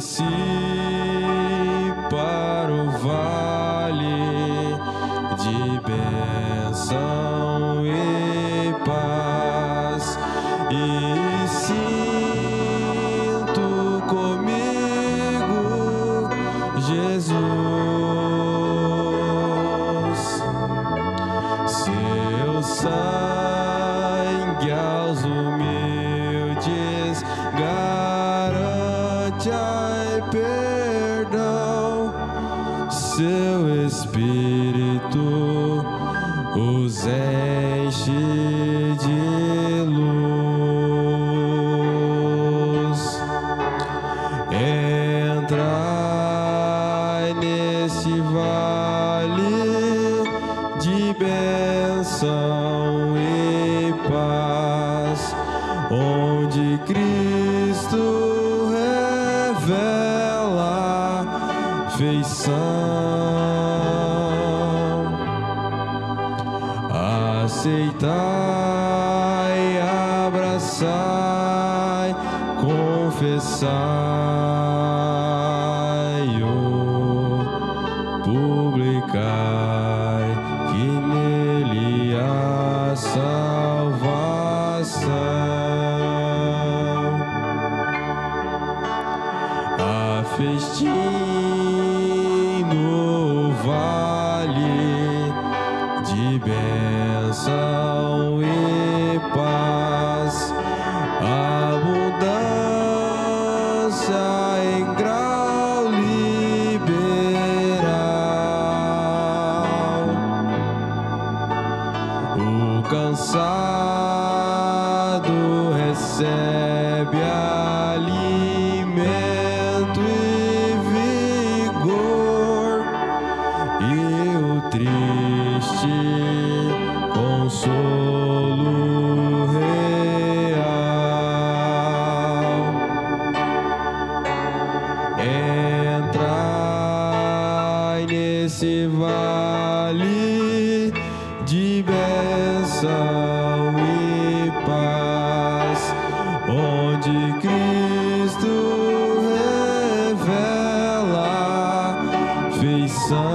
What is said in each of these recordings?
desci para o vale de bênção e paz, e sinto comigo Jesus, seu sangue aos humildes garante ai perdão, seu Espírito os enche de luz. Entrai nesse vale de bênção e paz, onde Cristo revela feição. Aceitai, abraçai, confessai-o, publicai que nele há salvação. Há festim no vale de bênção e paz, abundância em grau liberal. O cansado recebe alimento e vigor, e o triste consolo real. Entrai nesse vale de bênção e paz, onde Cristo revela feição.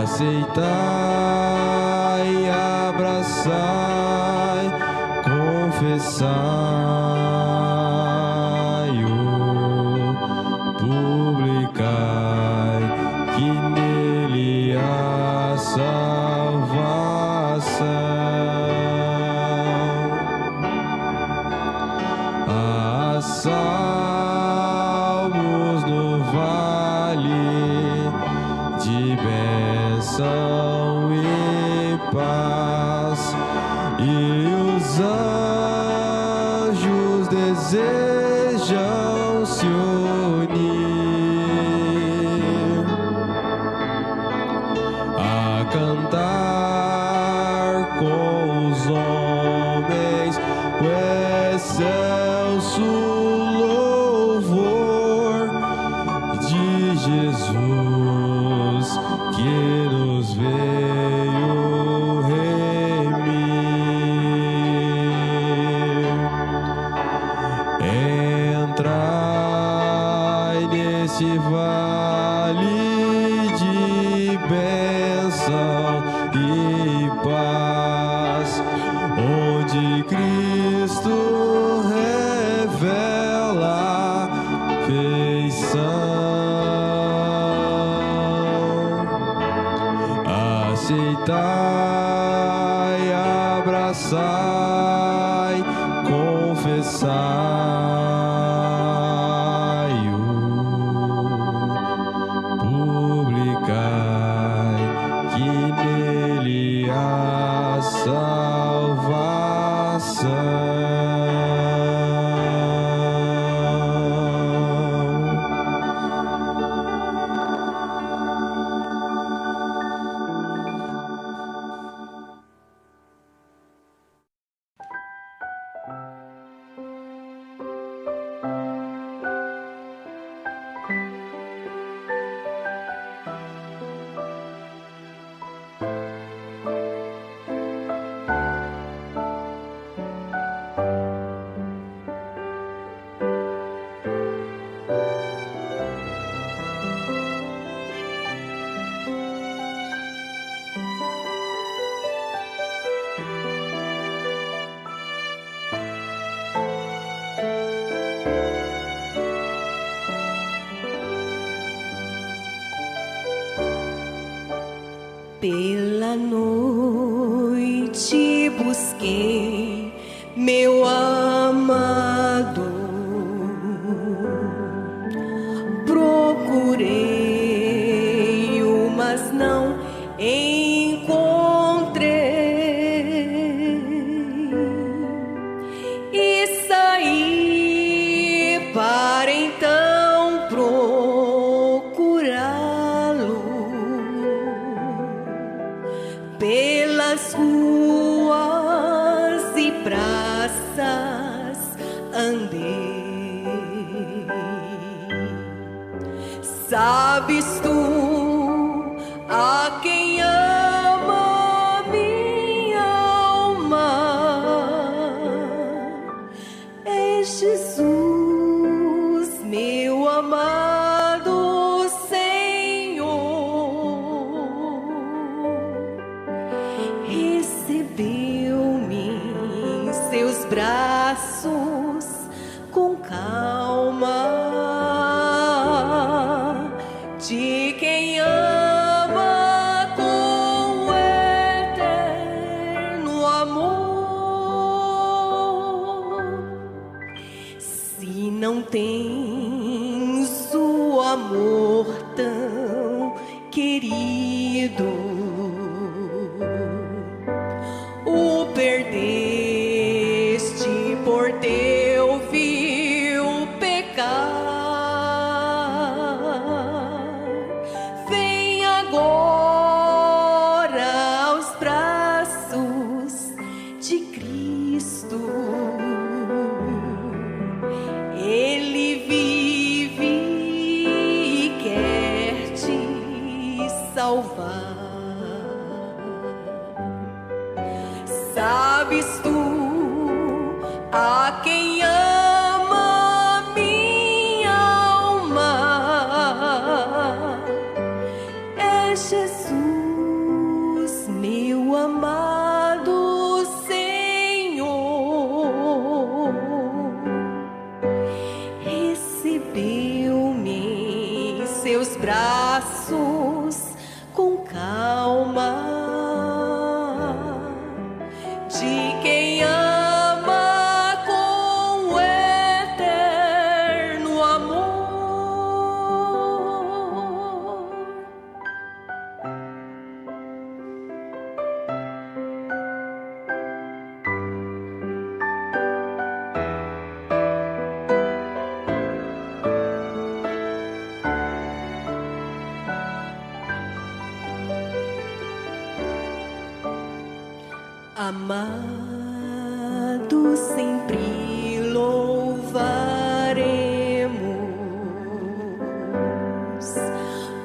Aceitai, abraçai, confessai-o, publicai que nele há salvação. Há salmos no vale de bênção e paz, e os anjos desejam se unir a cantar com os homens o excelso louvor de Jesus, que nos veio remir. Entrai nesse vale de bênção e paz, onde Cristo revela feição. Aceitai, abraçai, confessai-o, publicai que nele há salvação. Pela noite busquei meu amado, procurei-o, mas não encontrei, e saí para então procurá-lo. Pelas ruas e praças andei. Sabes tu a quem ama minha alma? É Jesus, meu amado Senhor. Recebeu-me em seus braços com calma, de quem ama com eterno amor. Se não tens o amor tão querido, o perdeste por teu vil pecar. Vem agora aos braços de Cristo. Ele vive e quer te salvar. Sabes tu a quem ama minha alma? É Jesus, meu amado Senhor. Recebeu-me em seus braços com calma, de quem ama com eterno amor. Amado, sempre louvaremos,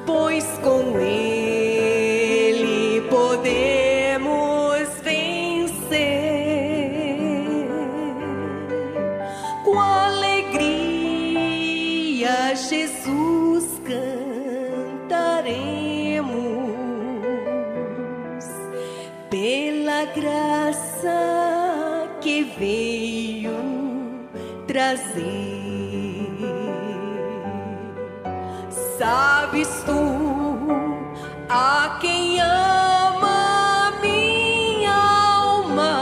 pois com Ele podemos vencer. Com alegria Jesus cantaremos, pela graça que veio trazer. Sabes tu a quem ama minha alma?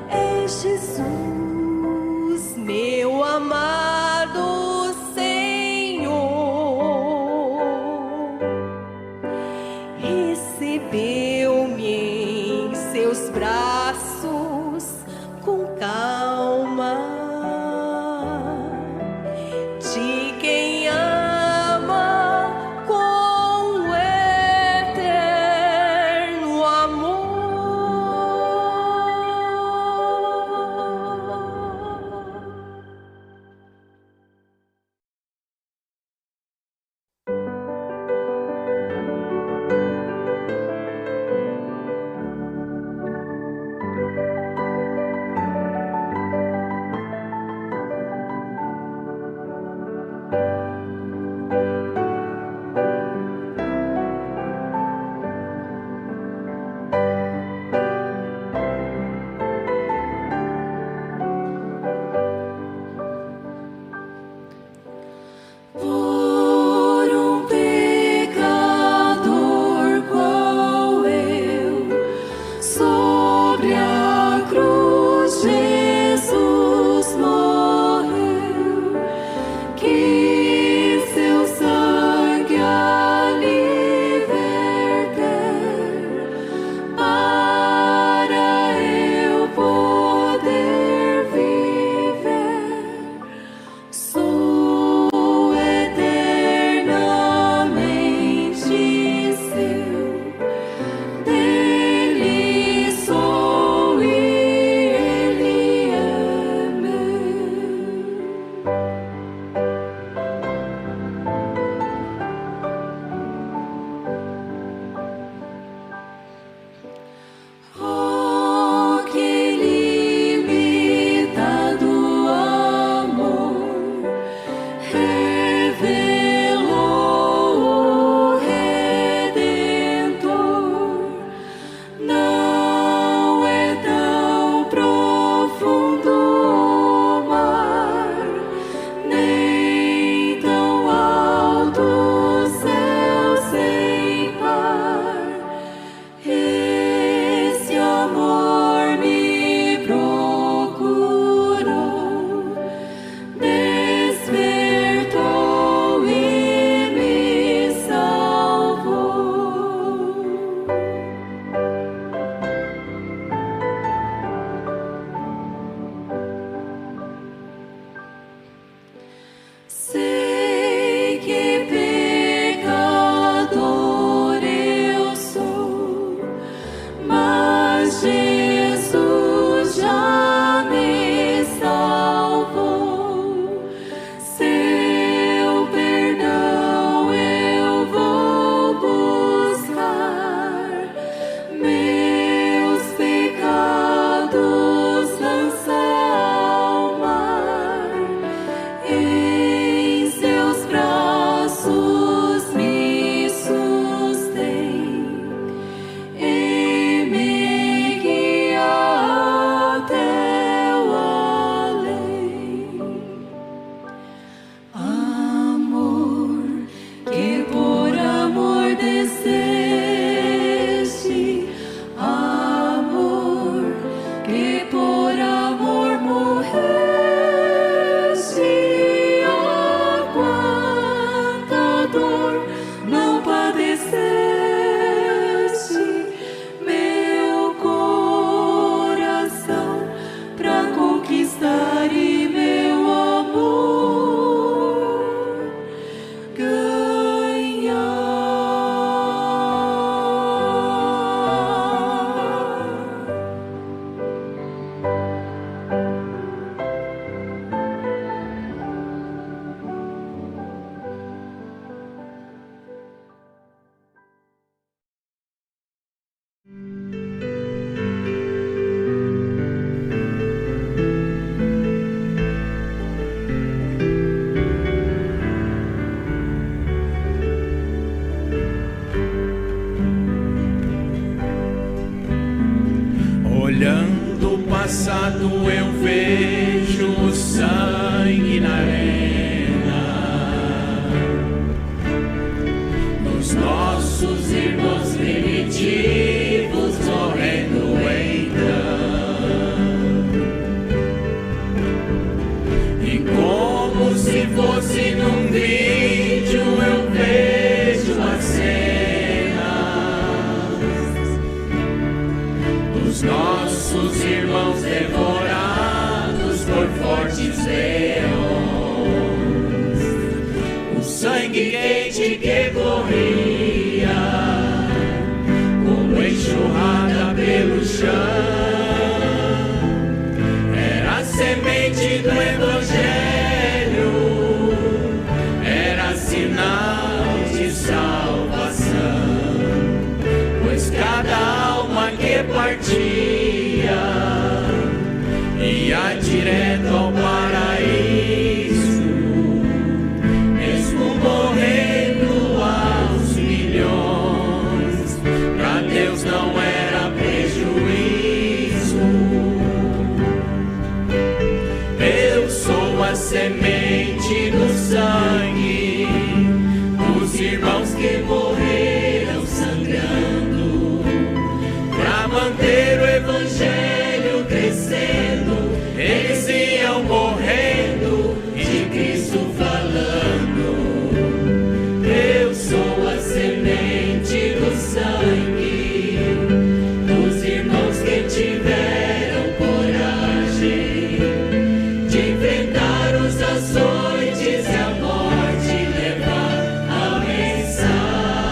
É Jesus, meu amado Senhor. Recebeu-me em seus braços com calma, de quem ama com dor não padeceste, meu coração pra conquistar e meu amor ganhar. Olhando o passado eu vejo o sangue na arena dos nossos irmãos primitivos morrendo então. E como se fosse num vídeo eu vejo a cena dos nossos irmãos devorados por fortes leões. O sangue quente que corria como enxurrada pelo chão era a semente do Evangelho, era sinal de salvação, pois cada alma que partia ia direto ao paraíso, mesmo morrendo aos milhões. Pra Deus não era prejuízo. Eu sou a semente do sangue dos irmãos que morreram sangrando pra manter o Evangelho crescendo. Eles iam morrendo e de Cristo falando. Eu sou a semente do sangue dos irmãos que tiveram coragem de enfrentar os açoites e a morte, levar a mensagem.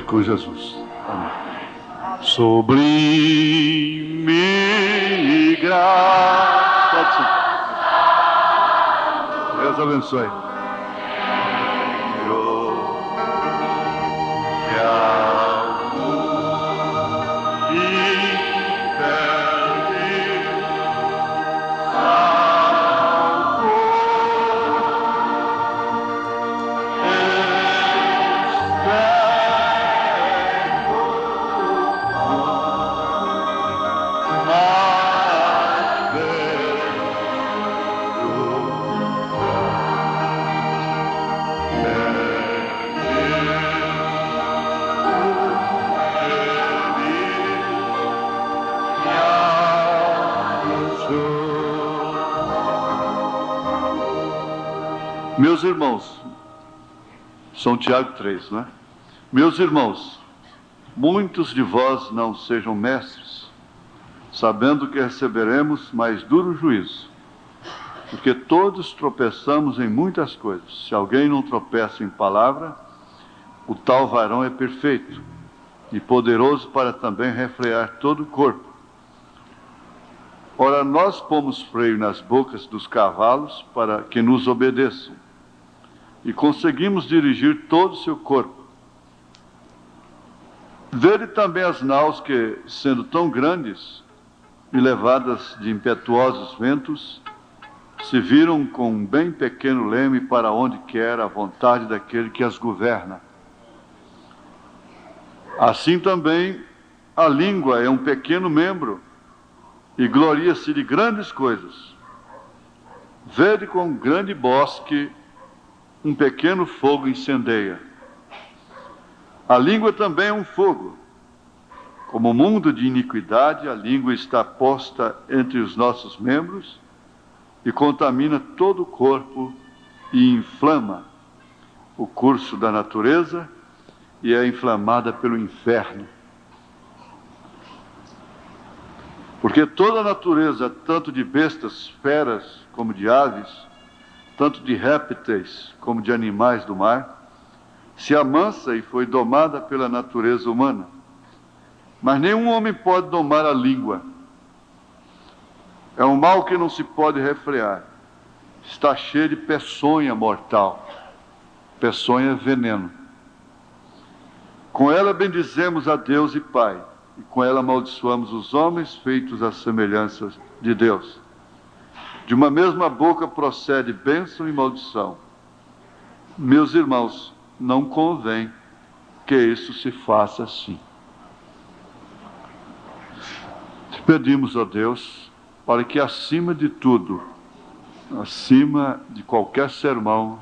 com Jesus. Amém. Sublime graça. Pode sentar. Deus abençoe. Meus irmãos, São Tiago 3, não é? Meus irmãos, muitos de vós não sejam mestres, sabendo que receberemos mais duro juízo, porque todos tropeçamos em muitas coisas. Se alguém não tropeça em palavra, o tal varão é perfeito e poderoso para também refrear todo o corpo. Ora, nós pomos freio nas bocas dos cavalos para que nos obedeçam, e conseguimos dirigir todo o seu corpo. Vede também as naus que, sendo tão grandes e levadas de impetuosos ventos, se viram com um bem pequeno leme para onde quer a vontade daquele que as governa. Assim também a língua é um pequeno membro e gloria-se de grandes coisas. Vede com grande bosque um pequeno fogo incendeia. A língua também é um fogo. Como mundo de iniquidade, a língua está posta entre os nossos membros e contamina todo o corpo e inflama o curso da natureza e é inflamada pelo inferno. Porque toda a natureza, tanto de bestas, feras, como de aves, tanto de répteis como de animais do mar, se amansa e foi domada pela natureza humana. Mas nenhum homem pode domar a língua. É um mal que não se pode refrear. Está cheio de peçonha mortal. Peçonha é veneno. Com ela bendizemos a Deus e Pai, e com ela amaldiçoamos os homens feitos à semelhança de Deus. De uma mesma boca procede bênção e maldição. Meus irmãos, não convém que isso se faça assim. Pedimos a Deus para que, acima de tudo, acima de qualquer sermão,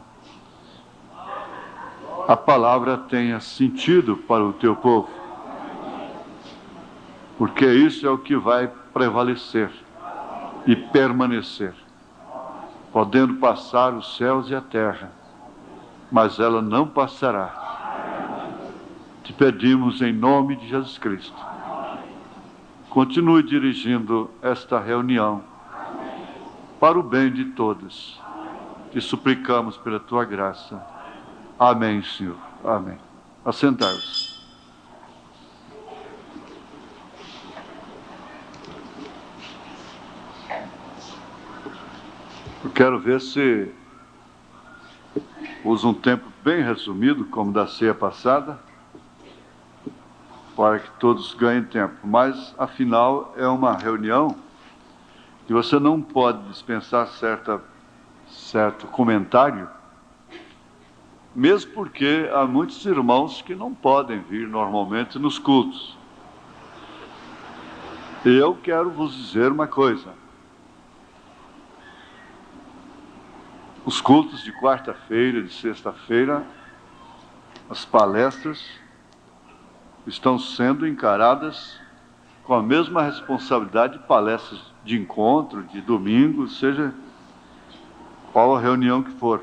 a palavra tenha sentido para o teu povo, porque isso é o que vai prevalecer e permanecer, podendo passar os céus e a terra, mas ela não passará. Te pedimos em nome de Jesus Cristo. Continue dirigindo esta reunião para o bem de todos. Te suplicamos pela tua graça. Amém, Senhor. Amém. Assentai-vos. Eu quero ver se usa um tempo bem resumido, como da ceia passada, para que todos ganhem tempo. Mas, afinal, é uma reunião que você não pode dispensar certo comentário, mesmo porque há muitos irmãos que não podem vir normalmente nos cultos. E eu quero vos dizer uma coisa. Os cultos de quarta-feira, de sexta-feira, as palestras estão sendo encaradas com a mesma responsabilidade de palestras de encontro, de domingo, seja qual a reunião que for.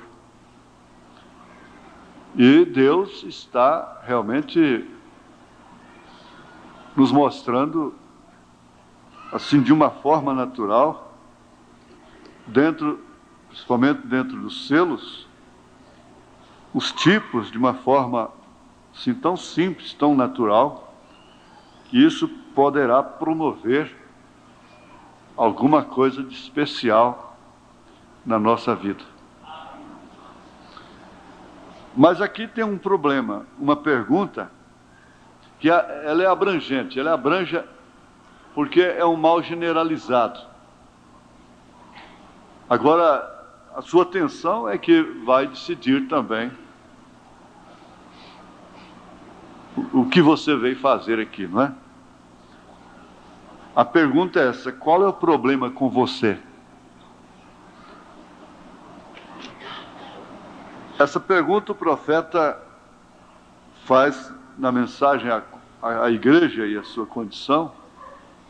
E Deus está realmente nos mostrando, assim, de uma forma natural, principalmente dentro dos selos, os tipos de uma forma assim, tão simples, tão natural, que isso poderá promover alguma coisa de especial na nossa vida. Mas aqui tem um problema, uma pergunta, que ela é abrangente, ela abrange porque é um mal generalizado. Agora, a sua atenção é que vai decidir também o que você veio fazer aqui, não é? A pergunta é essa: qual é o problema com você? Essa pergunta o profeta faz na mensagem à igreja e à sua condição,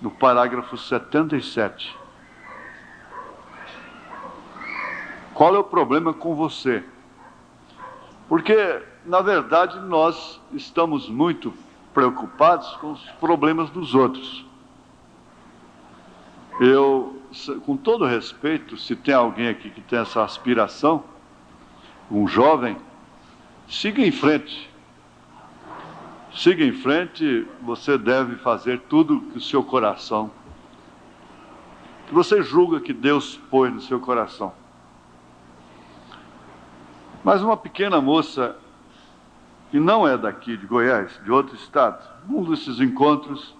no parágrafo 77. Qual é o problema com você? Porque, na verdade, nós estamos muito preocupados com os problemas dos outros. Eu, com todo respeito, se tem alguém aqui que tem essa aspiração, um jovem, siga em frente. Siga em frente, você deve fazer tudo que o seu coração, que você julga que Deus pôs no seu coração. Mas uma pequena moça, que não é daqui de Goiás, de outro estado, num desses encontros,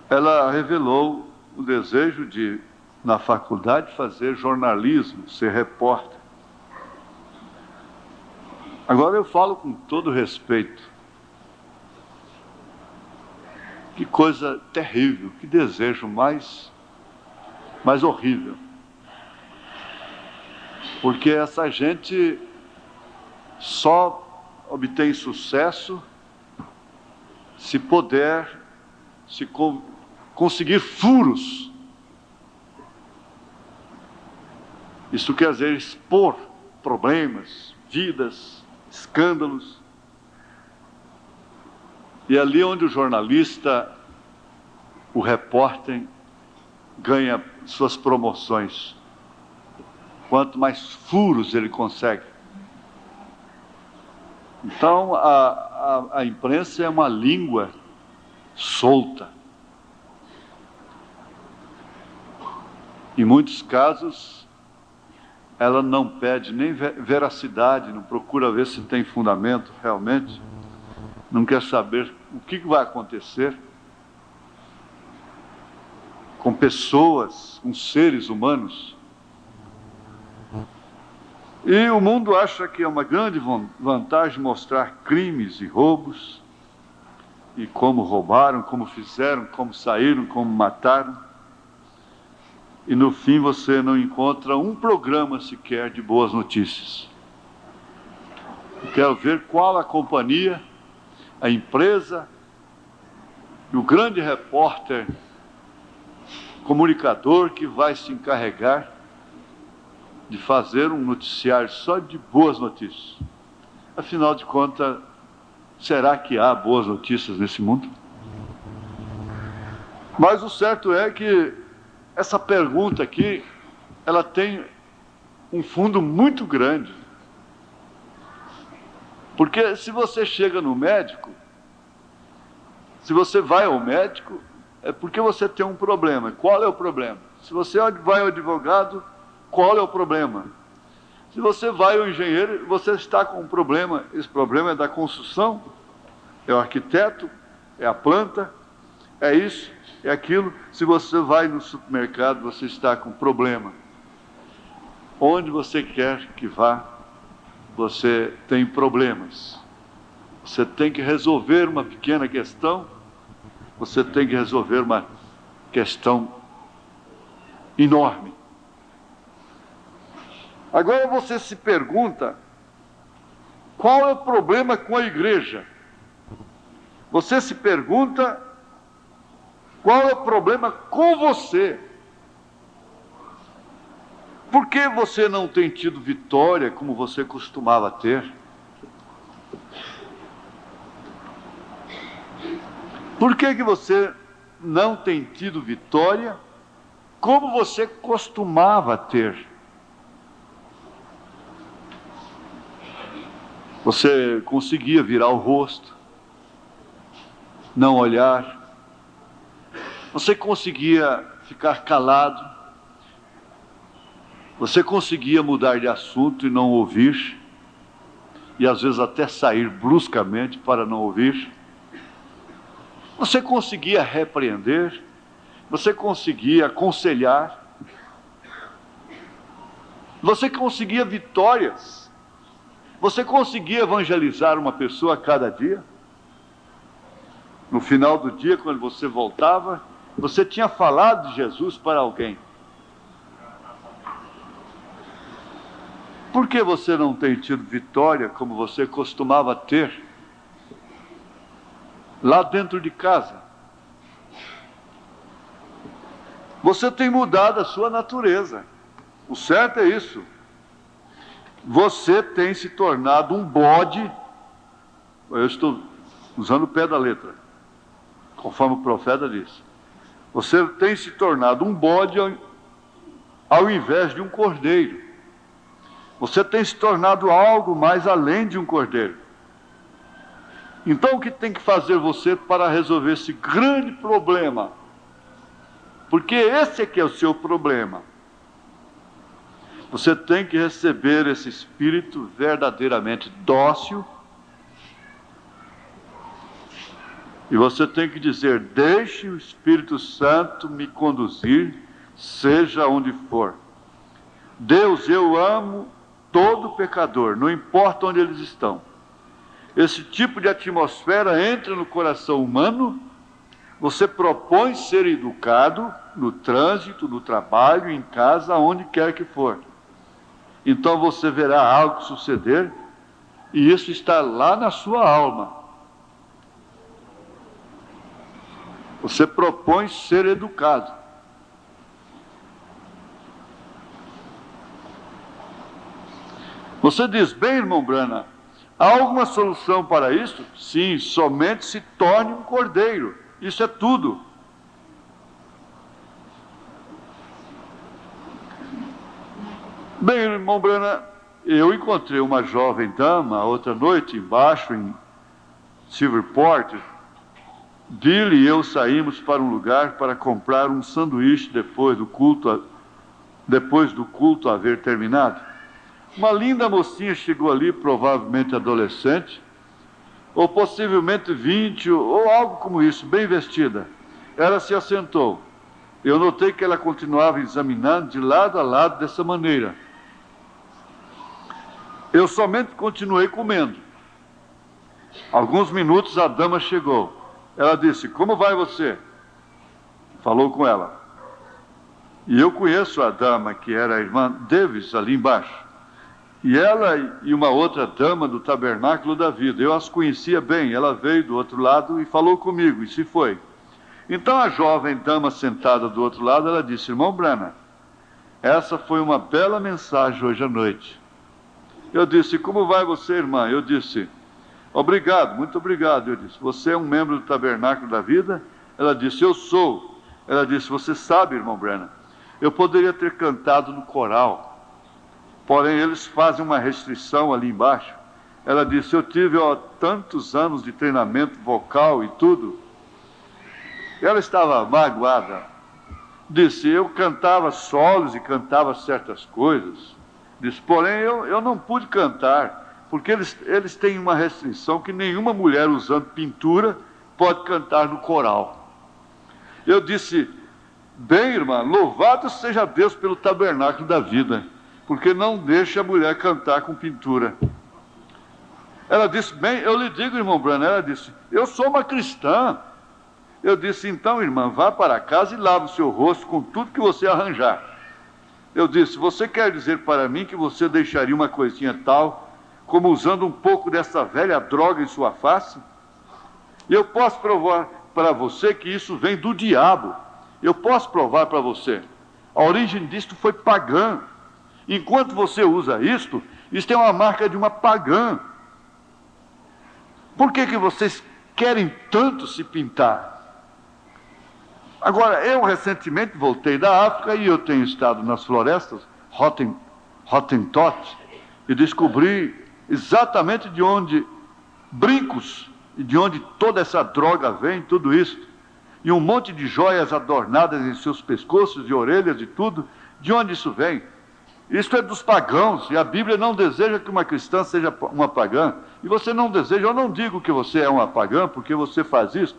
ela revelou o desejo de, na faculdade, fazer jornalismo, ser repórter. Agora eu falo com todo respeito. Que coisa terrível, que desejo mais horrível. Porque essa gente só obtém sucesso se puder conseguir furos. Isso quer dizer expor problemas, vidas, escândalos. E ali onde o jornalista, o repórter, ganha suas promoções. Quanto mais furos ele consegue. Então, a imprensa é uma língua solta. Em muitos casos, ela não pede nem veracidade, não procura ver se tem fundamento realmente, não quer saber o que vai acontecer com pessoas, com seres humanos. E o mundo acha que é uma grande vantagem mostrar crimes e roubos, e como roubaram, como fizeram, como saíram, como mataram. E no fim você não encontra um programa sequer de boas notícias. Eu quero ver qual a companhia, a empresa, e o grande repórter, comunicador que vai se encarregar de fazer um noticiário só de boas notícias. Afinal de contas, será que há boas notícias nesse mundo? Mas o certo é que essa pergunta aqui, ela tem um fundo muito grande. Porque se você chega no médico, se você vai ao médico, é porque você tem um problema. Qual é o problema? Se você vai ao advogado, qual é o problema? Se você vai ao engenheiro, você está com um problema. Esse problema é da construção, é o arquiteto, é a planta, é isso, é aquilo. Se você vai no supermercado, você está com problema. Onde você quer que vá, você tem problemas. Você tem que resolver uma pequena questão, você tem que resolver uma questão enorme. Agora você se pergunta, qual é o problema com a igreja? Você se pergunta, qual é o problema com você? Por que você não tem tido vitória como você costumava ter? Por que você não tem tido vitória como você costumava ter? Você conseguia virar o rosto, não olhar. Você conseguia ficar calado. Você conseguia mudar de assunto e não ouvir. E às vezes até sair bruscamente para não ouvir. Você conseguia repreender. Você conseguia aconselhar. Você conseguia vitórias. Você conseguia evangelizar uma pessoa a cada dia. No final do dia, quando você voltava, você tinha falado de Jesus para alguém. Por que você não tem tido vitória como você costumava ter lá dentro de casa? Você tem mudado a sua natureza. O certo é isso. Você tem se tornado um bode. Eu estou usando o pé da letra, conforme o profeta disse. Você tem se tornado um bode ao invés de um cordeiro. Você tem se tornado algo mais além de um cordeiro. Então o que tem que fazer você para resolver esse grande problema? Porque esse é que é o seu problema. Você tem que receber esse espírito verdadeiramente dócil. E você tem que dizer: deixe o Espírito Santo me conduzir, seja onde for. Deus, eu amo todo pecador, não importa onde eles estão. Esse tipo de atmosfera entra no coração humano. Você propõe ser educado no trânsito, no trabalho, em casa, onde quer que for. Então você verá algo suceder, e isso está lá na sua alma. Você propõe ser educado. Você diz: bem, irmão Branham, há alguma solução para isso? Sim, somente se torne um cordeiro. Isso é tudo. Bem, irmão Branham, eu encontrei uma jovem dama outra noite embaixo em Silverport. Billy e eu saímos para um lugar para comprar um sanduíche depois do culto haver terminado. Uma linda mocinha chegou ali, provavelmente adolescente, ou possivelmente 20, ou algo como isso, bem vestida. Ela se assentou. Eu notei que ela continuava examinando de lado a lado dessa maneira. Eu somente continuei comendo. Alguns minutos a dama chegou. Ela disse: como vai você? Falou com ela. E eu conheço a dama, que era a irmã Davis, ali embaixo. E ela e uma outra dama do Tabernáculo da Vida, eu as conhecia bem. Ela veio do outro lado e falou comigo, e se foi. Então a jovem dama sentada do outro lado, ela disse: irmão Branham, essa foi uma bela mensagem hoje à noite. Eu disse: como vai você, irmã? Eu disse: obrigado, muito obrigado. Eu disse: você é um membro do Tabernáculo da Vida? Ela disse: eu sou. Ela disse: você sabe, irmão Branham, eu poderia ter cantado no coral, porém eles fazem uma restrição ali embaixo. Ela disse: eu tive tantos anos de treinamento vocal e tudo. Ela estava magoada. Disse: eu cantava solos e cantava certas coisas. Disse: porém eu não pude cantar, porque eles têm uma restrição que nenhuma mulher usando pintura pode cantar no coral. Eu disse: bem, irmã, louvado seja Deus pelo Tabernáculo da Vida, porque não deixa a mulher cantar com pintura. Ela disse: bem, eu lhe digo, irmão Branham. Ela disse: eu sou uma cristã. Eu disse: então, irmã, vá para casa e lave o seu rosto com tudo que você arranjar. Eu disse: você quer dizer para mim que você deixaria uma coisinha tal, como usando um pouco dessa velha droga em sua face? E eu posso provar para você que isso vem do diabo. Eu posso provar para você. A origem disto foi pagã. Enquanto você usa isto é uma marca de uma pagã. Por que vocês querem tanto se pintar? Agora, eu recentemente voltei da África e eu tenho estado nas florestas Hottentot e descobri exatamente de onde brincos e de onde toda essa droga vem, tudo isso, e um monte de joias adornadas em seus pescoços e orelhas e tudo, de onde isso vem? Isso é dos pagãos, e a Bíblia não deseja que uma cristã seja uma pagã, e você não deseja, eu não digo que você é uma pagã, porque você faz isso,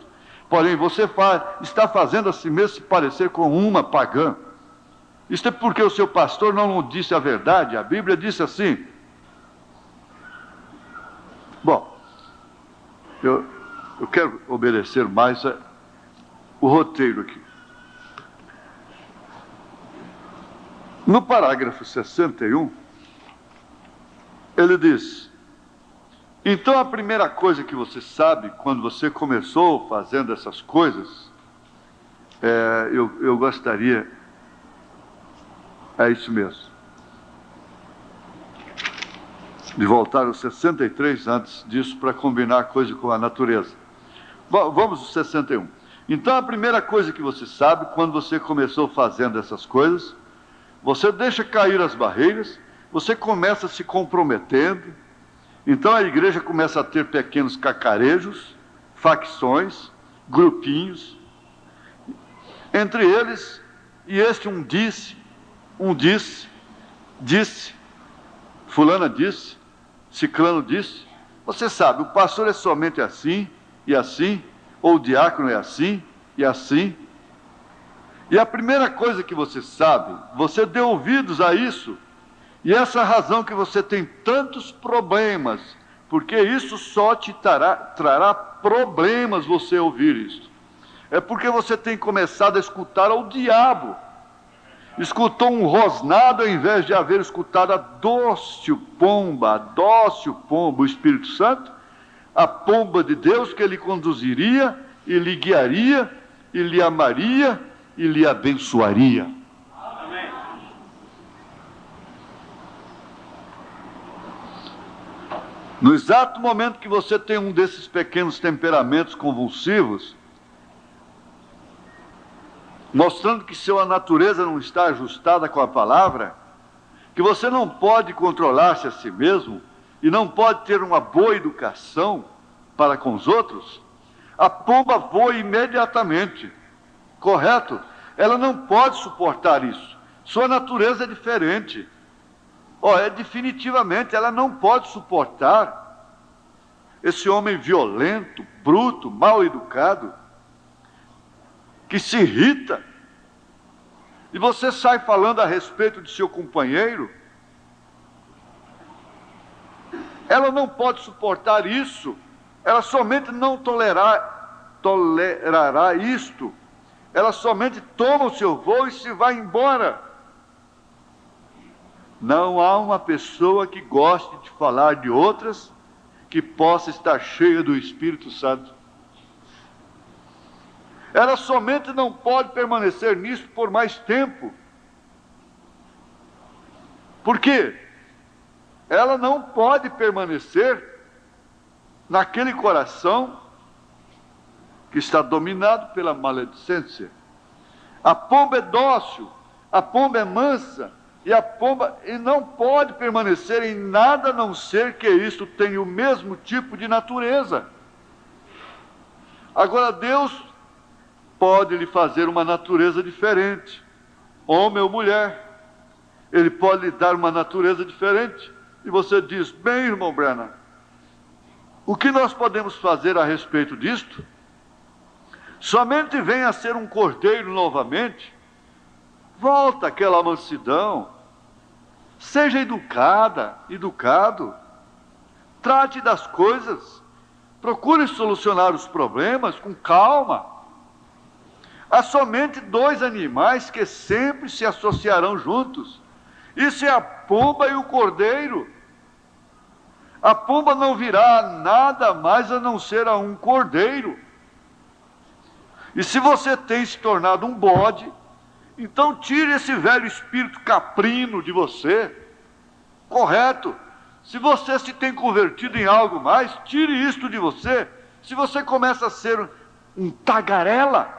porém você está fazendo a si mesmo se parecer com uma pagã. Isso é porque o seu pastor não disse a verdade, a Bíblia disse assim. Bom, eu quero obedecer mais o roteiro aqui. No parágrafo 61, ele diz: então a primeira coisa que você sabe quando você começou fazendo essas coisas, eu gostaria, é isso mesmo, de voltar aos 63 antes disso para combinar a coisa com a natureza. Vamos ao 61. Então a primeira coisa que você sabe quando você começou fazendo essas coisas, você deixa cair as barreiras, você começa se comprometendo, então a igreja começa a ter pequenos cacarejos, facções, grupinhos, entre eles, e este um disse, fulana disse, ciclano disse, você sabe, o pastor é somente assim, e assim, ou o diácono é assim, e assim. E a primeira coisa que você sabe, você deu ouvidos a isso, e essa é a razão que você tem tantos problemas, porque isso só te trará problemas você ouvir isso. É porque você tem começado a escutar ao diabo. Escutou um rosnado ao invés de haver escutado a dócil pomba, o Espírito Santo, a pomba de Deus que lhe conduziria, e lhe guiaria, e lhe amaria, e lhe abençoaria. Amém. No exato momento que você tem um desses pequenos temperamentos convulsivos, mostrando que sua natureza não está ajustada com a palavra, que você não pode controlar-se a si mesmo, e não pode ter uma boa educação para com os outros, a pomba voa imediatamente. Correto? Ela não pode suportar isso. Sua natureza é diferente. Definitivamente, ela não pode suportar esse homem violento, bruto, mal educado, que se irrita. E você sai falando a respeito de seu companheiro. Ela não pode suportar isso. Ela somente não tolerará isto. Ela somente toma o seu voo e se vai embora. Não há uma pessoa que goste de falar de outras que possa estar cheia do Espírito Santo. Ela somente não pode permanecer nisso por mais tempo. Por quê? Ela não pode permanecer naquele coração que está dominado pela maledicência. A pomba é dócil, a pomba é mansa, e não pode permanecer em nada a não ser que isto tenha o mesmo tipo de natureza. Agora Deus pode lhe fazer uma natureza diferente, homem ou mulher. Ele pode lhe dar uma natureza diferente. E você diz: bem, irmão Branham, o que nós podemos fazer a respeito disto? Somente venha a ser um cordeiro novamente, volta àquela mansidão, seja educado, trate das coisas, procure solucionar os problemas com calma. Há somente dois animais que sempre se associarão juntos, isso é a pomba e o cordeiro. A pomba não virá nada mais a não ser a um cordeiro. E se você tem se tornado um bode, então tire esse velho espírito caprino de você. Correto? Se você se tem convertido em algo mais, tire isto de você. Se você começa a ser um tagarela,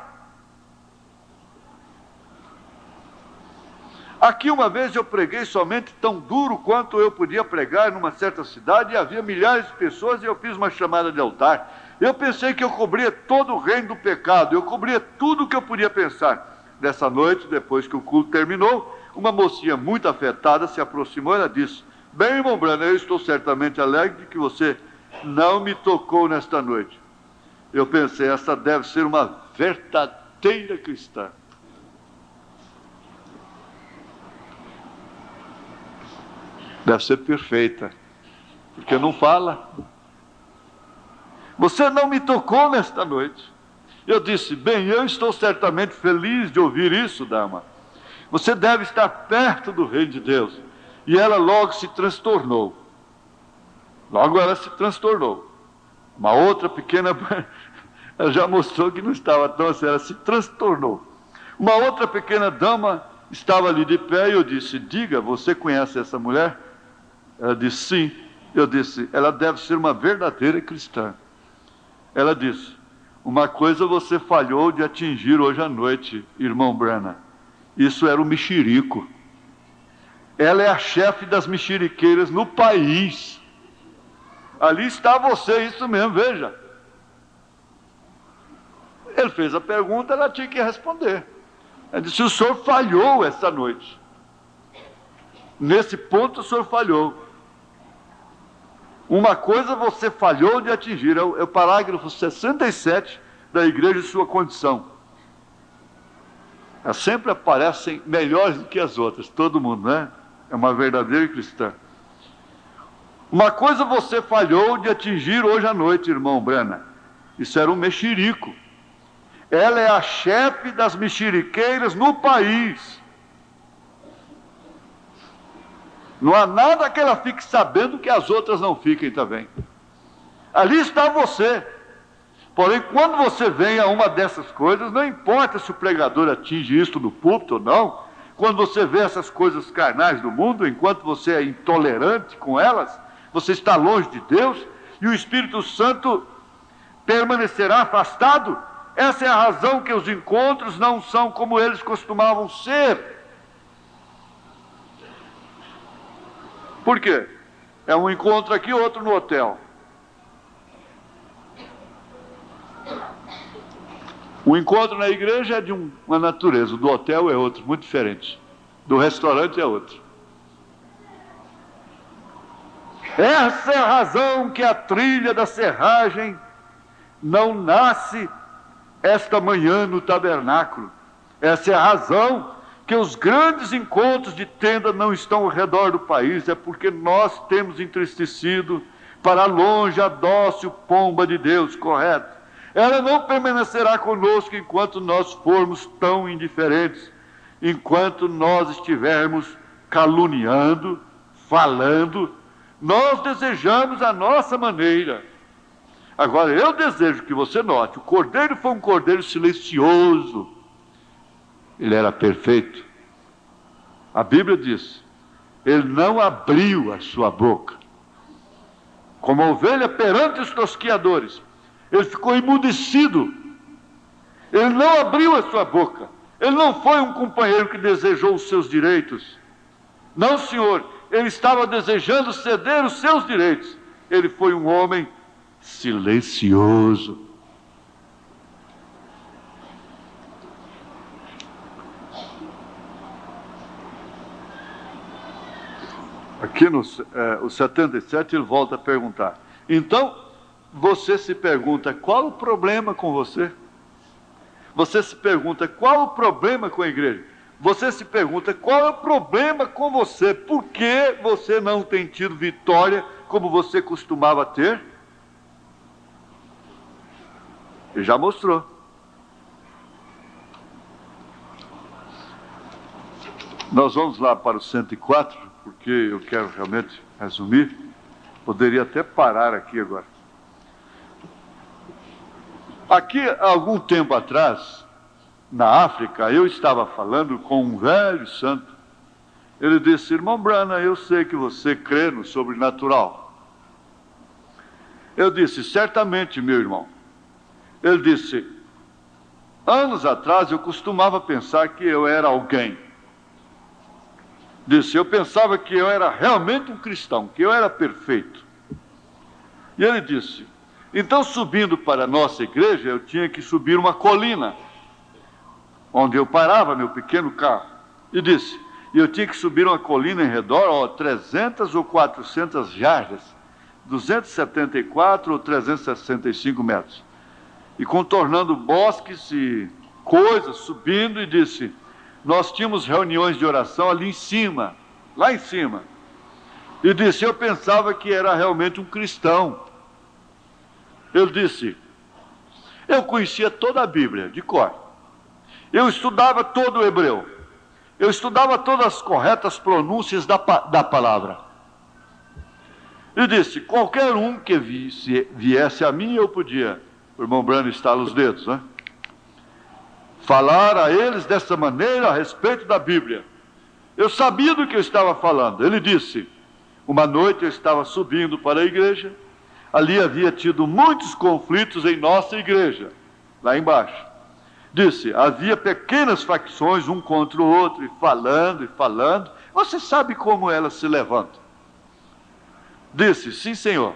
Aqui uma vez eu preguei somente tão duro quanto eu podia pregar numa certa cidade, e havia milhares de pessoas, e eu fiz uma chamada de altar. Eu pensei que eu cobria todo o reino do pecado, eu cobria tudo o que eu podia pensar. Nessa noite, depois que o culto terminou, uma mocinha muito afetada se aproximou e ela disse: bem, irmão Branham, eu estou certamente alegre de que você não me tocou nesta noite. Eu pensei, essa deve ser uma verdadeira cristã. Deve ser perfeita, porque não fala. Você não me tocou nesta noite. Eu disse: bem, eu estou certamente feliz de ouvir isso, dama. Você deve estar perto do reino de Deus. E ela logo se transtornou. Logo ela se transtornou. Uma outra pequena... ela já mostrou que não estava tão assim, ela se transtornou. Uma outra pequena dama estava ali de pé e eu disse: diga, você conhece essa mulher? Ela disse: sim. Eu disse: ela deve ser uma verdadeira cristã. Ela disse: uma coisa você falhou de atingir hoje à noite, irmão Branham. Isso era o mexerico. Ela é a chefe das mexeriqueiras no país. Ali está você, isso mesmo, veja. Ele fez a pergunta, ela tinha que responder. Ela disse: o senhor falhou essa noite. Nesse ponto o senhor falhou. Uma coisa você falhou de atingir, é o parágrafo 67 da Igreja e Sua Condição. Elas sempre aparecem melhores do que as outras, todo mundo, né? É uma verdadeira cristã. Uma coisa você falhou de atingir hoje à noite, irmão Branham. Isso era um mexerico. Ela é a chefe das mexeriqueiras no país. Não há nada que ela fique sabendo que as outras não fiquem também. Ali está você. Porém, quando você vem a uma dessas coisas, não importa se o pregador atinge isto no púlpito ou não, quando você vê essas coisas carnais do mundo, enquanto você é intolerante com elas, você está longe de Deus, e o Espírito Santo permanecerá afastado. Essa é a razão que os encontros não são como eles costumavam ser. Por quê? É um encontro aqui, outro no hotel. O encontro na igreja é de uma natureza, o do hotel é outro, muito diferente. Do restaurante é outro. Essa é a razão que a trilha da serragem não nasce esta manhã no tabernáculo. Essa é a razão que os grandes encontros de tenda não estão ao redor do país. É porque nós temos entristecido para longe a dócil pomba de Deus, correto? Ela não permanecerá conosco enquanto nós formos tão indiferentes, enquanto nós estivermos caluniando, falando. Nós desejamos a nossa maneira. Agora, eu desejo que você note, o cordeiro foi um cordeiro silencioso. Ele era perfeito. A Bíblia diz: ele não abriu a sua boca. Como a ovelha perante os tosquiadores, ele ficou emudecido. Ele não abriu a sua boca. Ele não foi um companheiro que desejou os seus direitos. Não, senhor. Ele estava desejando ceder os seus direitos. Ele foi um homem silencioso. Aqui no 77 ele volta a perguntar. Então, você se pergunta, qual o problema com você? Você se pergunta, qual o problema com a igreja? Você se pergunta, qual é o problema com você? Por que você não tem tido vitória como você costumava ter? Ele já mostrou. Nós vamos lá para o 104, porque eu quero realmente resumir. Poderia até parar aqui agora. Aqui, há algum tempo atrás, na África, eu estava falando com um velho santo. Ele disse: irmão Branham, eu sei que você crê no sobrenatural. Eu disse: certamente, meu irmão. Ele disse: anos atrás eu costumava pensar que eu era alguém. Disse: eu pensava que eu era realmente um cristão, que eu era perfeito. E ele disse: então, subindo para a nossa igreja, eu tinha que subir uma colina, onde eu parava meu pequeno carro. E disse: e eu tinha que subir uma colina em redor, 300 ou 400 jardas, 274 ou 365 metros, e contornando bosques e coisas, subindo. E disse: nós tínhamos reuniões de oração ali em cima, lá em cima. E disse: eu pensava que era realmente um cristão. Ele disse: eu conhecia toda a Bíblia de cor, eu estudava todo o hebreu, eu estudava todas as corretas pronúncias da palavra. E disse: qualquer um que viesse a mim, eu podia, o irmão Branham estala os dedos, né? Falar a eles dessa maneira a respeito da Bíblia. Eu sabia do que eu estava falando. Ele disse: uma noite eu estava subindo para a igreja. Ali havia tido muitos conflitos em nossa igreja, lá embaixo. Disse: havia pequenas facções, um contra o outro, e falando. Você sabe como elas se levantam. Disse: sim, senhor.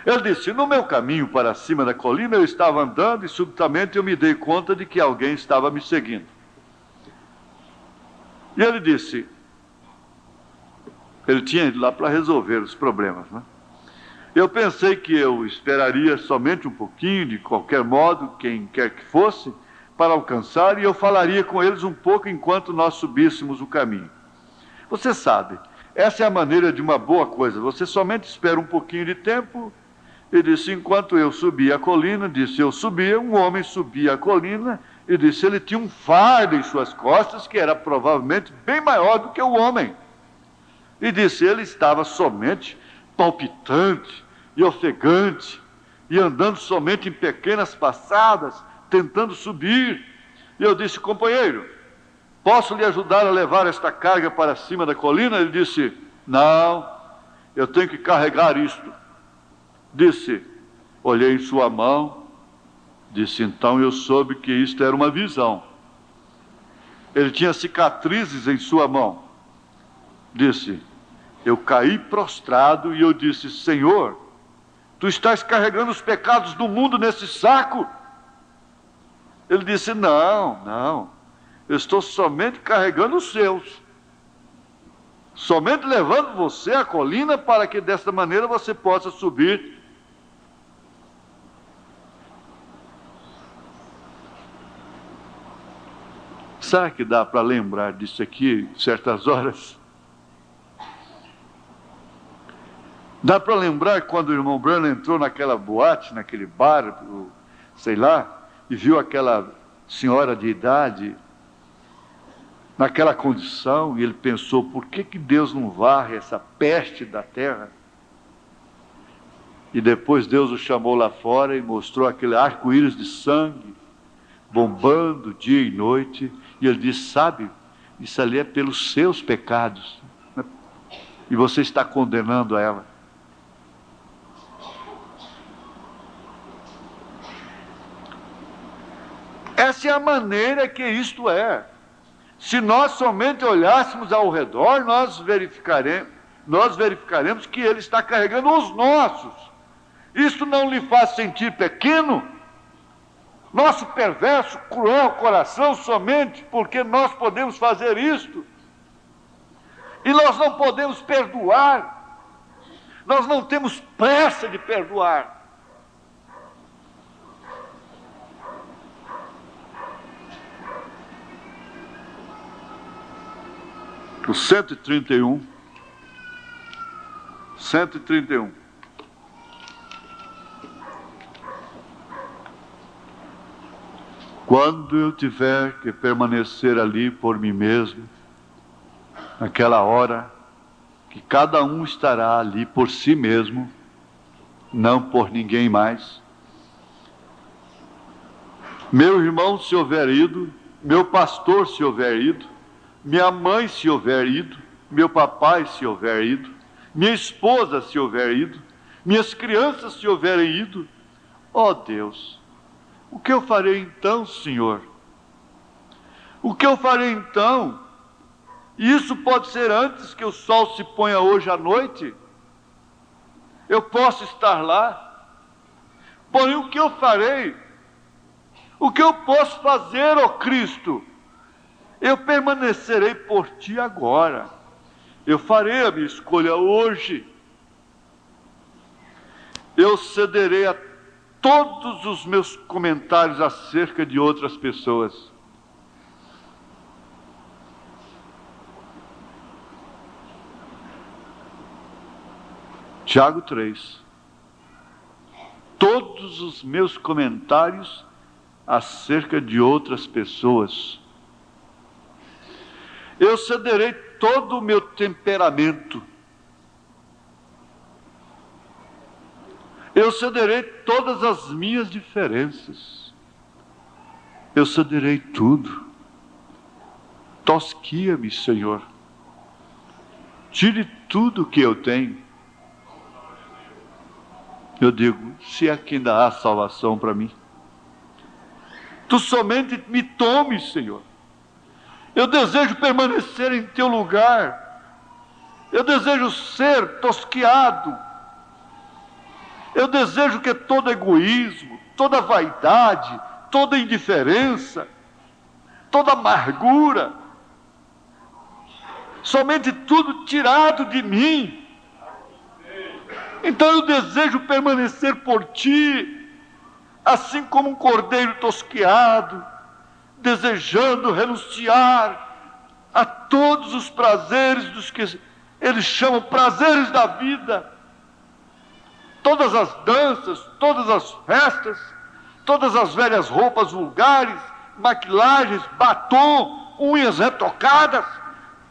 Ele disse: no meu caminho para cima da colina, eu estava andando e subitamente eu me dei conta de que alguém estava me seguindo. E ele disse, ele tinha ido lá para resolver os problemas, né? Eu pensei que eu esperaria somente um pouquinho, de qualquer modo, quem quer que fosse, para alcançar, e eu falaria com eles um pouco enquanto nós subíssemos o caminho. Você sabe, essa é a maneira de uma boa coisa, você somente espera um pouquinho de tempo. E disse: enquanto eu subia a colina, disse, eu subia, um homem subia a colina, e disse, ele tinha um fardo em suas costas, que era provavelmente bem maior do que o homem. E disse, ele estava somente palpitante e ofegante, e andando somente em pequenas passadas, tentando subir. E eu disse: companheiro, posso lhe ajudar a levar esta carga para cima da colina? Ele disse: não, eu tenho que carregar isto. Disse: olhei em sua mão. Disse: então eu soube que isto era uma visão. Ele tinha cicatrizes em sua mão. Disse: eu caí prostrado e eu disse: Senhor, tu estás carregando os pecados do mundo nesse saco? Ele disse: não, eu estou somente carregando os seus, somente levando você à colina para que desta maneira você possa subir. Será que dá para lembrar disso aqui certas horas? Dá para lembrar quando o irmão Branham entrou naquela boate, naquele bar, sei lá, e viu aquela senhora de idade naquela condição, e ele pensou: por que Deus não varre essa peste da terra? E depois Deus o chamou lá fora e mostrou aquele arco-íris de sangue bombando dia e noite, e ele disse: sabe, isso ali é pelos seus pecados, e você está condenando ela. Essa é a maneira que isto é. Se nós somente olhássemos ao redor, nós verificaremos que ele está carregando os nossos. Isto não lhe faz sentir pequeno? Nosso perverso, cruel coração, somente porque nós podemos fazer isto. E nós não podemos perdoar. Nós não temos pressa de perdoar. O 131. Quando eu tiver que permanecer ali por mim mesmo, naquela hora que cada um estará ali por si mesmo, não por ninguém mais. Meu irmão se houver ido, meu pastor se houver ido, minha mãe se houver ido, meu papai se houver ido, minha esposa se houver ido, minhas crianças se houverem ido, ó Deus, o que eu farei então, Senhor? O que eu farei então? E isso pode ser antes que o sol se ponha hoje à noite. Eu posso estar lá. Porém, o que eu farei? O que eu posso fazer, ó Cristo? Eu permanecerei por ti agora. Eu farei a minha escolha hoje. Eu cederei a todos os meus comentários acerca de outras pessoas. Tiago 3. Todos os meus comentários acerca de outras pessoas. Eu cederei todo o meu temperamento. Eu cederei todas as minhas diferenças. Eu cederei tudo. Tosquia-me, Senhor. Tire tudo que eu tenho. Eu digo, se é que ainda há salvação para mim. Tu somente me tomes, Senhor. Eu desejo permanecer em teu lugar. Eu desejo ser tosquiado. Eu desejo que todo egoísmo, toda vaidade, toda indiferença, toda amargura, somente tudo tirado de mim. Então eu desejo permanecer por ti, assim como um cordeiro tosquiado, desejando renunciar a todos os prazeres dos que eles chamam prazeres da vida, todas as danças, todas as festas, todas as velhas roupas vulgares, maquilagens, batom, unhas retocadas,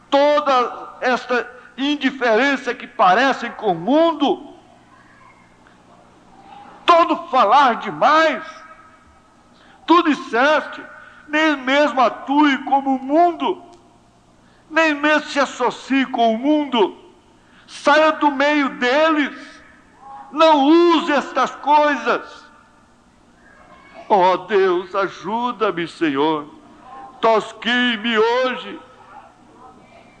toda esta indiferença que parecem com o mundo, todo falar demais. Tu disseste, nem mesmo atue como o mundo, nem mesmo se associe com o mundo, saia do meio deles, não use estas coisas. Ó Deus, ajuda-me, Senhor, tosquie-me hoje,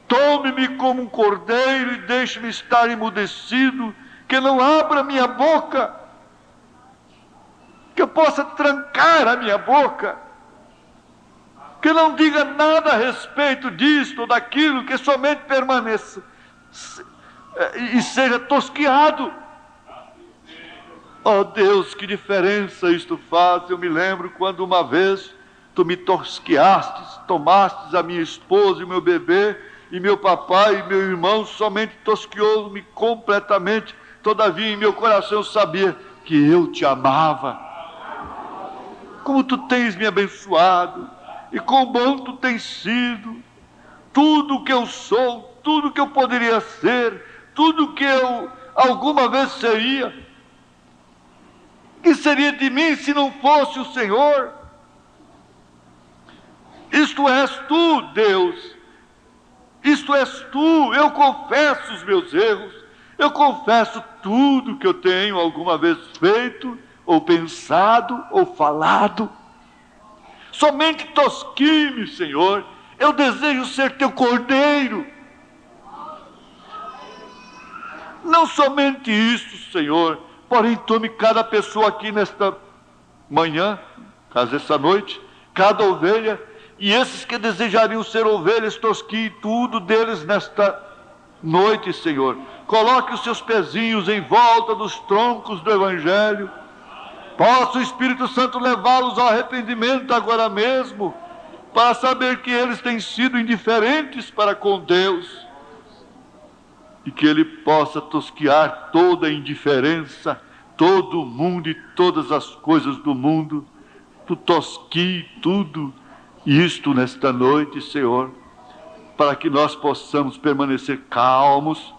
tome-me como um cordeiro e deixe-me estar emudecido, que não abra minha boca, que eu possa trancar a minha boca, que não diga nada a respeito disto ou daquilo, que somente permaneça e seja tosquiado. Oh Deus, que diferença isto faz. Eu me lembro quando uma vez tu me tosquiastes, tomastes a minha esposa e o meu bebê, e meu papai e meu irmão somente tosquiou-me completamente. Todavia em meu coração eu sabia que eu te amava. Como tu tens me abençoado, e quão bom tu tens sido. Tudo o que eu sou, tudo o que eu poderia ser, tudo o que eu alguma vez seria, que seria de mim se não fosse o Senhor? Isto és tu, Deus. Isto és tu. Eu confesso os meus erros. Eu confesso tudo que eu tenho alguma vez feito, ou pensado, ou falado. Somente tosquie-me, Senhor. Eu desejo ser teu cordeiro. Não somente isso, Senhor, porém tome cada pessoa aqui nesta manhã, caso essa noite, cada ovelha, e esses que desejariam ser ovelhas, tosquie tudo deles nesta noite, Senhor. Coloque os seus pezinhos em volta dos troncos do Evangelho. Possa o Espírito Santo levá-los ao arrependimento agora mesmo, para saber que eles têm sido indiferentes para com Deus, e que Ele possa tosquiar toda a indiferença, todo o mundo e todas as coisas do mundo. Tu tosquie tudo isto nesta noite, Senhor, para que nós possamos permanecer calmos,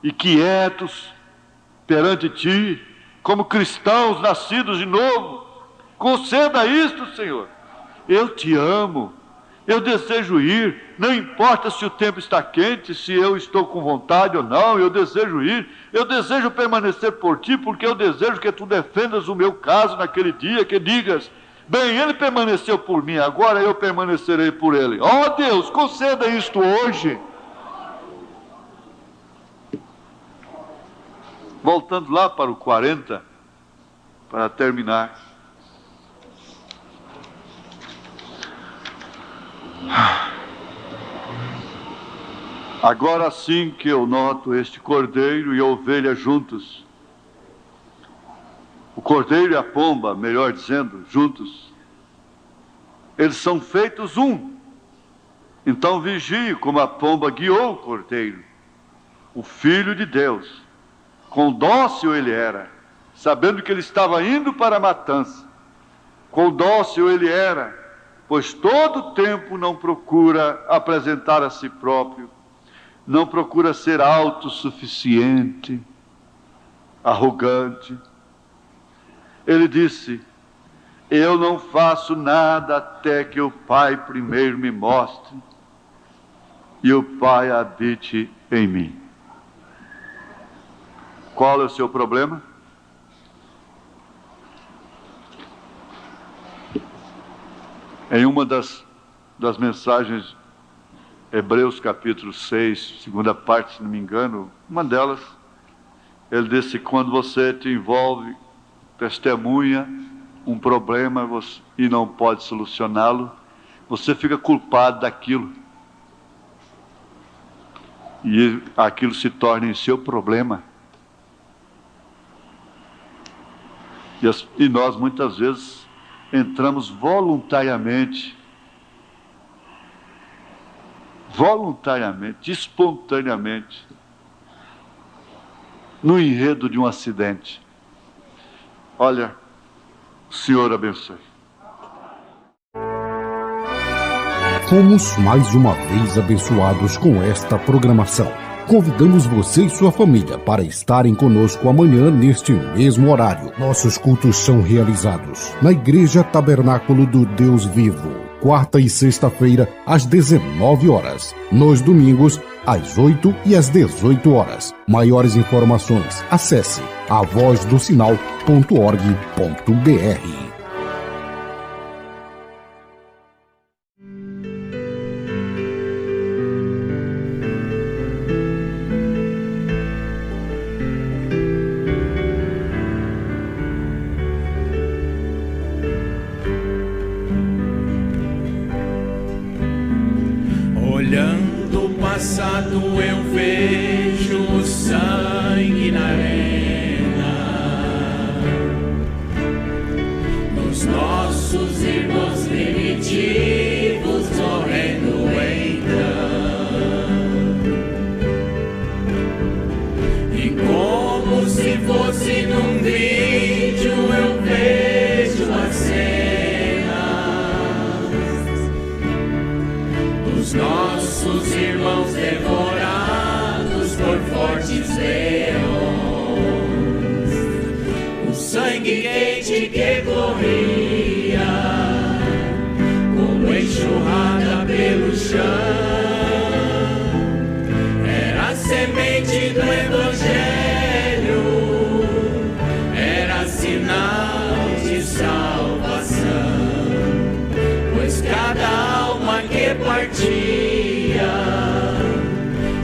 e quietos perante Ti, como cristãos nascidos de novo. Conceda isto, Senhor. Eu Te amo, eu desejo ir, não importa se o tempo está quente, se eu estou com vontade ou não, eu desejo ir, eu desejo permanecer por Ti, porque eu desejo que Tu defendas o meu caso naquele dia, que digas, Bem, ele permaneceu por mim, agora eu permanecerei por ele. Ó Deus, conceda isto hoje. Voltando lá para o 40, para terminar. Agora sim que eu noto este cordeiro e a ovelha juntos. O cordeiro e a pomba, melhor dizendo, juntos. Eles são feitos um. Então vigie como a pomba guiou o cordeiro. O Filho de Deus. Quão dócil ele era, sabendo que ele estava indo para a matança. Quão dócil ele era, pois todo o tempo não procura apresentar a si próprio, não procura ser autossuficiente, arrogante. Ele disse: eu não faço nada até que o Pai primeiro me mostre e o Pai habite em mim. Qual é o seu problema? Em uma das mensagens, Hebreus capítulo 6, segunda parte, se não me engano, uma delas, ele disse: quando você te envolve, testemunha um problema e não pode solucioná-lo, você fica culpado daquilo. E aquilo se torna em seu problema. E nós muitas vezes entramos voluntariamente, espontaneamente, no enredo de um acidente. Olha, o Senhor abençoe. Fomos mais uma vez abençoados com esta programação. Convidamos você e sua família para estarem conosco amanhã neste mesmo horário. Nossos cultos são realizados na Igreja Tabernáculo do Deus Vivo, quarta e sexta-feira, às 19 horas. Nos domingos, às 8 e às 18 horas. Maiores informações, acesse avozdosinal.org.br. Olhando o passado eu vejo o sangue na arena dos nossos irmãos primitivos morrendo então. E como se fosse num vídeo eu vejo as cenas dos nossos irmãos devorados por fortes leões. O sangue quente que corria como enxurrada pelo chão era a semente do Evangelho, era sinal de salvação, pois cada alma que partia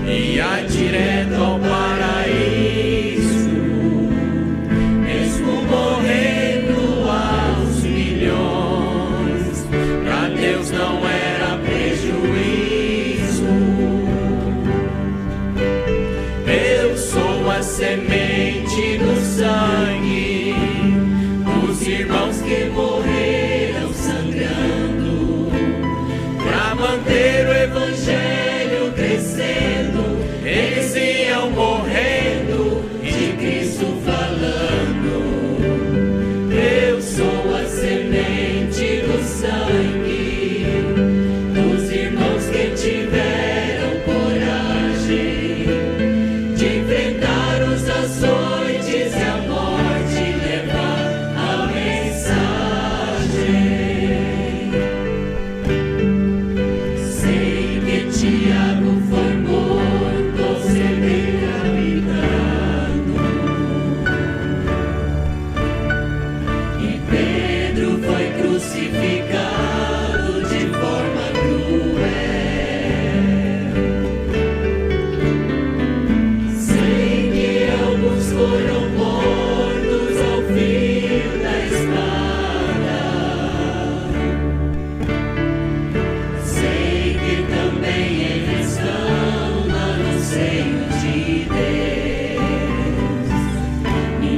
ia direto ao paraíso, mesmo morrendo aos milhões. Pra Deus não era prejuízo. Eu sou a semente do sangue dos irmãos que morreram sangrando pra manter o Evangelho crescendo. Eles iam morrendo e de Cristo falando. Eu sou a semente do sangue dos irmãos que tiveram coragem de enfrentar os açoites e a morte e levar a mensagem. Sei que Tiago foi morto ao ser decapitado,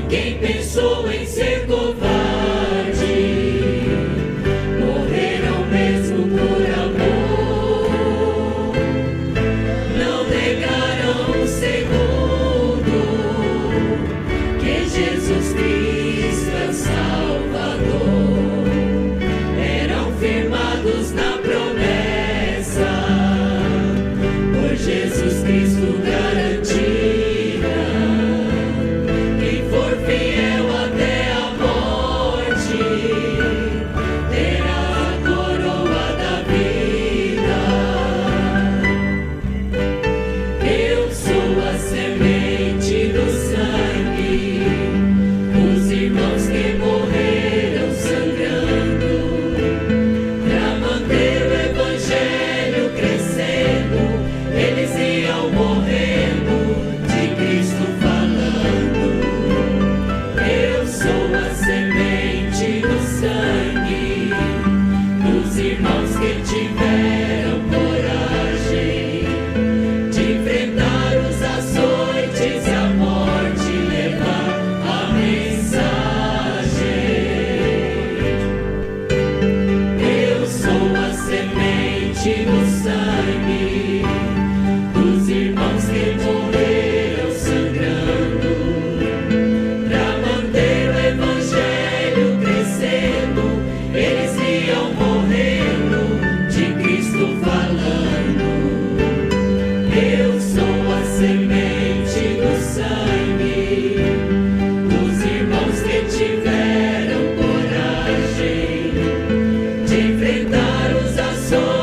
Quem pensou em ser covarde, morreram mesmo por amor. Não negaram um segundo que Jesus Cristo é Salvador. Eram firmados na promessa, por Jesus Cristo garantida. Quem for fiel até a morte terá a coroa da vida. Eu sou a semente do sangue dos irmãos que morreram sangrando pra manter o evangelho crescendo. Eles iam morrendo, de Cristo falando. Eu sou a semente do sangue dos irmãos que tiveram coragem de enfrentar os açoites e a morte, levar a mensagem. Eu sou a semente do sangue dos irmãos que morreram sangrando pra manter o evangelho crescendo. Eles iam morrendo, de Cristo falando. Eu sou a semente do sangue dos irmãos que tiveram coragem de enfrentar os açoites